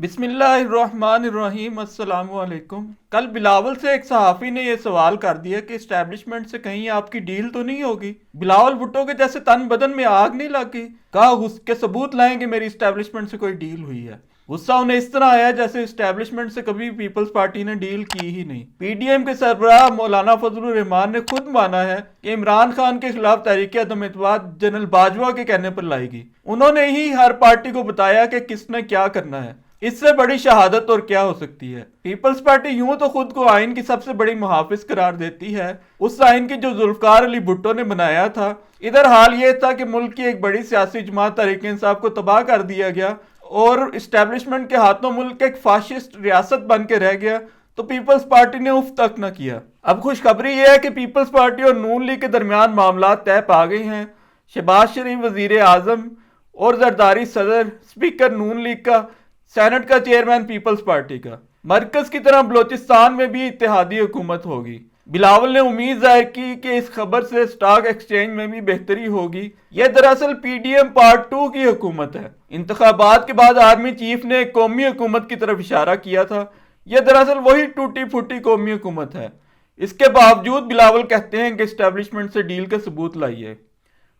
بسم اللہ الرحمن الرحیم، السلام علیکم۔ کل بلاول سے ایک صحافی نے یہ سوال کر دیا کہ اسٹیبلشمنٹ سے کہیں آپ کی ڈیل تو نہیں ہوگی۔ بلاول بھٹو کے جیسے تن بدن میں آگ نہیں لگ گئی؟ کہا اس کے ثبوت لائیں کہ میری اسٹیبلشمنٹ سے کوئی ڈیل ہوئی ہے۔ غصہ انہیں اس طرح آیا جیسے اسٹیبلشمنٹ سے کبھی پیپلز پارٹی نے ڈیل کی ہی نہیں۔ پی ڈی ایم کے سربراہ مولانا فضل الرحمان نے خود مانا ہے کہ عمران خان کے خلاف تحریک عدم اعتماد جنرل باجوہ کے کہنے پر لائی گئی۔ انہوں نے ہی ہر پارٹی کو بتایا کہ کس نے کیا کرنا ہے۔ اس سے بڑی شہادت اور کیا ہو سکتی ہے؟ پیپلز پارٹی یوں تو خود کو آئین کی سب سے بڑی محافظ قرار دیتی ہے، اس آئین کی جو ذوالفقار علی بھٹو نے بنایا تھا۔ ادھر حال یہ تھا کہ ملک کی ایک بڑی سیاسی جماعت تحریک انصاف کو تباہ کر دیا گیا اور اسٹیبلشمنٹ کے ہاتھوں ملک ایک فاشسٹ ریاست بن کے رہ گیا، تو پیپلز پارٹی نے اف تک نہ کیا۔ اب خوشخبری یہ ہے کہ پیپلز پارٹی اور نون لیگ کے درمیان معاملات طے پا گئے ہیں۔ شہباز شریف وزیر اعظم اور زرداری صدر، اسپیکر نون لیگ کا، سینٹ کا چیئرمین پیپلز پارٹی کا۔ مرکز کی طرح بلوچستان میں بھی اتحادی حکومت ہوگی۔ بلاول نے امید ظاہر کی کہ اس خبر سے سٹاک ایکسچینج میں بھی بہتری ہوگی۔ یہ دراصل پی ڈی ایم پارٹ 2 کی حکومت ہے۔ انتخابات کے بعد آرمی چیف نے ایک قومی حکومت کی طرف اشارہ کیا تھا، یہ دراصل وہی ٹوٹی پھوٹی قومی حکومت ہے۔ اس کے باوجود بلاول کہتے ہیں کہ اسٹیبلشمنٹ سے ڈیل کا ثبوت لائیے۔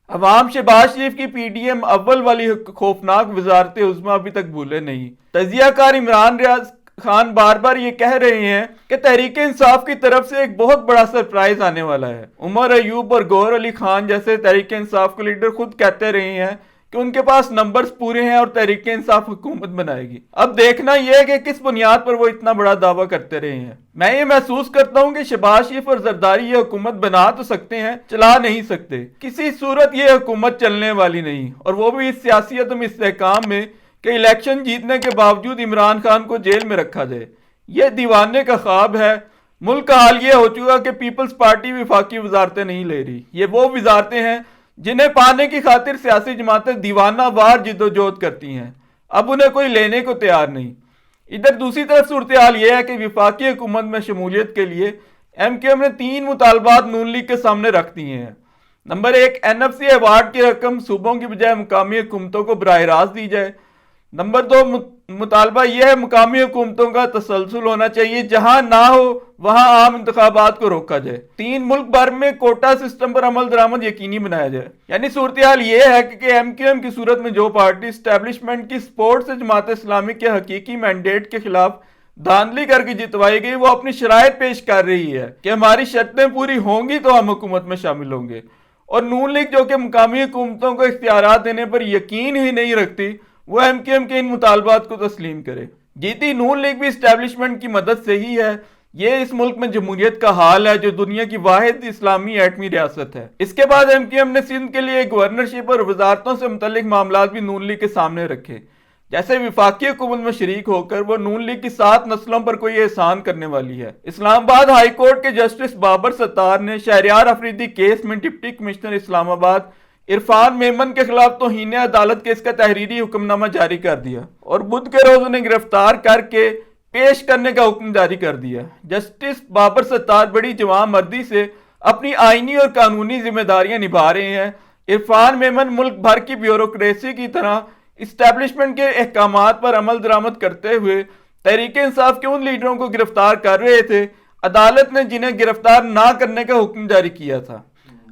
عوام شہباز شریف کی پی ڈی ایم اول والی خوفناک وزارت عظمیٰ ابھی تک بھولے نہیں۔ تجزیہ کار عمران ریاض خان بار بار یہ کہہ رہے ہیں کہ تحریک انصاف کی طرف سے ایک بہت بڑا سرپرائز آنے والا ہے۔ عمر ایوب اور گوہر علی خان جیسے تحریک انصاف کے لیڈر خود کہتے رہے ہیں کہ ان کے پاس نمبرز پورے ہیں اور تحریک انصاف حکومت بنائے گی۔ اب دیکھنا یہ ہے کہ کس بنیاد پر وہ اتنا بڑا دعویٰ کرتے رہے ہیں۔ میں یہ محسوس کرتا ہوں کہ شہباز شریف اور زرداری یہ حکومت بنا تو سکتے ہیں، چلا نہیں سکتے۔ کسی صورت یہ حکومت چلنے والی نہیں، اور وہ بھی اس سیاسی عدم استحکام میں کہ الیکشن جیتنے کے باوجود عمران خان کو جیل میں رکھا جائے۔ یہ دیوانے کا خواب ہے۔ ملک کا حال یہ ہو چکا کہ پیپلز پارٹی وفاقی وزارتیں نہیں لے رہی۔ یہ وہ وزارتیں ہیں جنہیں پانے کی خاطر سیاسی جماعتیں دیوانہ وار جدوجہد کرتی ہیں، اب انہیں کوئی لینے کو تیار نہیں۔ ادھر دوسری طرف صورتحال یہ ہے کہ وفاقی حکومت میں شمولیت کے لیے ایم کیو ایم نے 3 مطالبات نون لیگ کے سامنے رکھ دیے ہیں۔ نمبر 1، این ایف سی ایوارڈ کی رقم صوبوں کی بجائے مقامی حکومتوں کو براہ راست دی جائے۔ نمبر 2، مطالبہ یہ ہے مقامی حکومتوں کا تسلسل ہونا چاہیے، جہاں نہ ہو وہاں عام انتخابات کو روکا جائے۔ 3، ملک بھر میں کوٹا سسٹم پر عمل درآمد یقینی بنایا جائے۔ یعنی صورتحال یہ ہے کہ ایم کیو ایم کی صورت میں جو پارٹی اسٹیبلشمنٹ کی سپورٹ سے جماعت اسلامی کے حقیقی مینڈیٹ کے خلاف دھاندلی کر کے جتوائی گئی، وہ اپنی شرائط پیش کر رہی ہے کہ ہماری شرطیں پوری ہوں گی تو ہم حکومت میں شامل ہوں گے، اور نون لیگ جو کہ مقامی حکومتوں کو اختیارات دینے پر یقین ہی نہیں رکھتی، وہ ایم کیو ایم کے ان مطالبات کو تسلیم کرے۔ جیتی نون لیگ بھی اسٹیبلشمنٹ کی مدد سے ہی ہے۔ یہ اس ملک میں جمہوریت کا حال ہے جو دنیا کی واحد اسلامی ایٹمی ریاست ہے۔ اس کے بعد ایم کیو ایم نے سندھ کے لیے گورنرشپ اور وزارتوں سے متعلق معاملات بھی نون لیگ کے سامنے رکھے، جیسے وفاقی حکومت میں شریک ہو کر وہ نون لیگ کی 7 نسلوں پر کوئی احسان کرنے والی ہے۔ اسلام آباد ہائی کورٹ کے جسٹس بابر ستار نے شہریار افریدی کیس میں ڈپٹی کمشنر اسلام آباد عرفان میمن کے خلاف توہین عدالت کیس کا تحریری حکم نامہ جاری کر دیا اور بدھ کے روز انہیں گرفتار کر کے پیش کرنے کا حکم جاری کر دیا۔ جسٹس بابر ستار بڑی جواں مردی سے اپنی آئینی اور قانونی ذمہ داریاں نبھا رہے ہیں۔ عرفان میمن ملک بھر کی بیوروکریسی کی طرح اسٹیبلشمنٹ کے احکامات پر عمل درآمد کرتے ہوئے تحریک انصاف کے ان لیڈروں کو گرفتار کر رہے تھے، عدالت نے جنہیں گرفتار نہ کرنے کا حکم جاری کیا تھا۔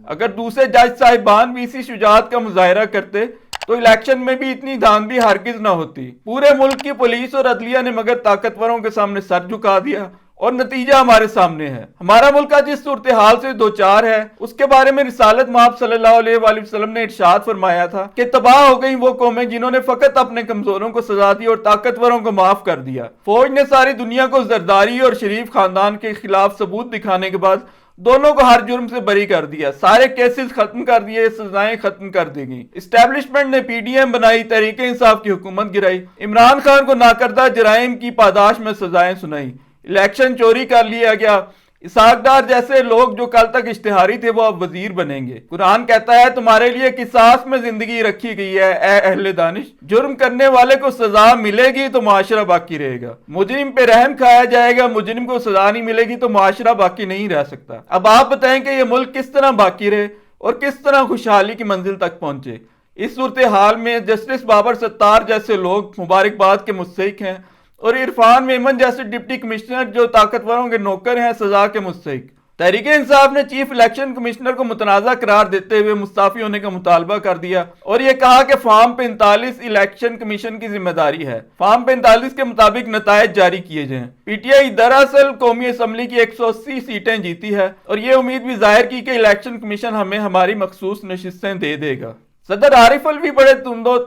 اگر دوسرے جج صاحبان بھی اسی شجاعت کا مظاہرہ کرتے تو الیکشن میں بھی اتنی دھاندلی ہرگز نہ ہوتی۔ پورے ملک کی پولیس اور عدلیہ نے مگر طاقتوروں کے سامنے سر جھکا دیا، اور نتیجہ ہمارے سامنے ہے۔ ہمارا ملک جس صورتحال سے دوچار ہے، اس کے بارے میں رسالت مآب صلی اللہ علیہ وآلہ وسلم نے ارشاد فرمایا تھا کہ تباہ ہو گئی وہ قومیں جنہوں نے فقط اپنے کمزوروں کو سزا دی اور طاقتوروں کو معاف کر دیا۔ فوج نے ساری دنیا کو زرداری اور شریف خاندان کے خلاف ثبوت دکھانے کے بعد دونوں کو ہر جرم سے بری کر دیا، سارے کیسز ختم کر دیے، سزائیں ختم کر دی گئیں۔ اسٹیبلشمنٹ نے پی ڈی ایم بنائی، تحریک انصاف کی حکومت گرائی، عمران خان کو ناکردہ جرائم کی پاداش میں سزائیں سنائی، الیکشن چوری کر لیا گیا۔ اسحاق ڈار جیسے لوگ جو کل تک اشتہاری تھے وہ اب وزیر بنیں گے۔ قرآن کہتا ہے تمہارے لیے قصاص میں زندگی رکھی گئی ہے اے اہل دانش، جرم کرنے والے کو سزا ملے گی تو معاشرہ باقی رہے گا، مجرم پہ رحم کھایا جائے گا، مجرم کو سزا نہیں ملے گی تو معاشرہ باقی نہیں رہ سکتا۔ اب آپ بتائیں کہ یہ ملک کس طرح باقی رہے اور کس طرح خوشحالی کی منزل تک پہنچے۔ اس صورتحال میں جسٹس بابر ستار جیسے لوگ مبارکباد کے مستحق ہیں اور عرفان میمن جیسے ڈپٹی کمشنر جو طاقتوروں کے نوکر ہیں سزا کے مستحق۔ تحریک انصاف نے چیف الیکشن کمشنر کو متنازع قرار دیتے ہوئے مستعفی ہونے کا مطالبہ کر دیا اور یہ کہا کہ فارم 45 الیکشن کمیشن کی ذمہ داری ہے، فارم 45 کے مطابق نتائج جاری کیے جائیں۔ پی ٹی آئی دراصل قومی اسمبلی کی 180 سیٹیں جیتی ہے اور یہ امید بھی ظاہر کی کہ الیکشن کمیشن ہمیں ہماری مخصوص نشستیں دے دے گا۔ صدر عارف الوی بڑے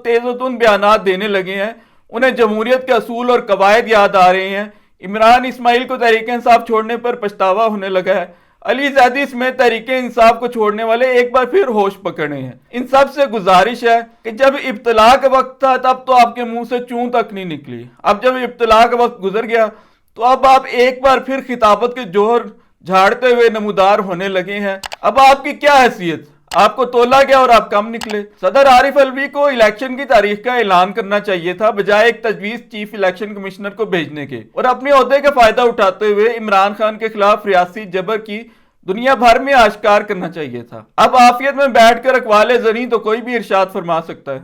تیز و تند بیانات دینے لگے ہیں، انہیں جمہوریت کے اصول اور قواعد یاد آ رہے ہیں۔ عمران اسماعیل کو تحریک انصاف چھوڑنے پر پچھتاوا ہونے لگا ہے۔ علی زیدی سمیت تحریک انصاف کو چھوڑنے والے ایک بار پھر ہوش پکڑے ہیں۔ ان سب سے گزارش ہے کہ جب ابتلا کا وقت تھا تب تو آپ کے منہ سے چون تک نہیں نکلی، اب جب ابتلا کا وقت گزر گیا تو اب آپ ایک بار پھر خطابت کے جوہر جھاڑتے ہوئے نمودار ہونے لگے ہیں۔ اب آپ کی کیا حیثیت، آپ کو تولا گیا اور آپ کم نکلے۔ صدر عارف الوی کو الیکشن کی تاریخ کا اعلان کرنا چاہیے تھا بجائے ایک تجویز چیف الیکشن کمشنر کو بھیجنے کے، اور اپنے عہدے کا فائدہ اٹھاتے ہوئے عمران خان کے خلاف ریاسی جبر کی دنیا بھر میں آشکار کرنا چاہیے تھا۔ اب عافیت میں بیٹھ کر اقوال زریں تو کوئی بھی ارشاد فرما سکتا ہے۔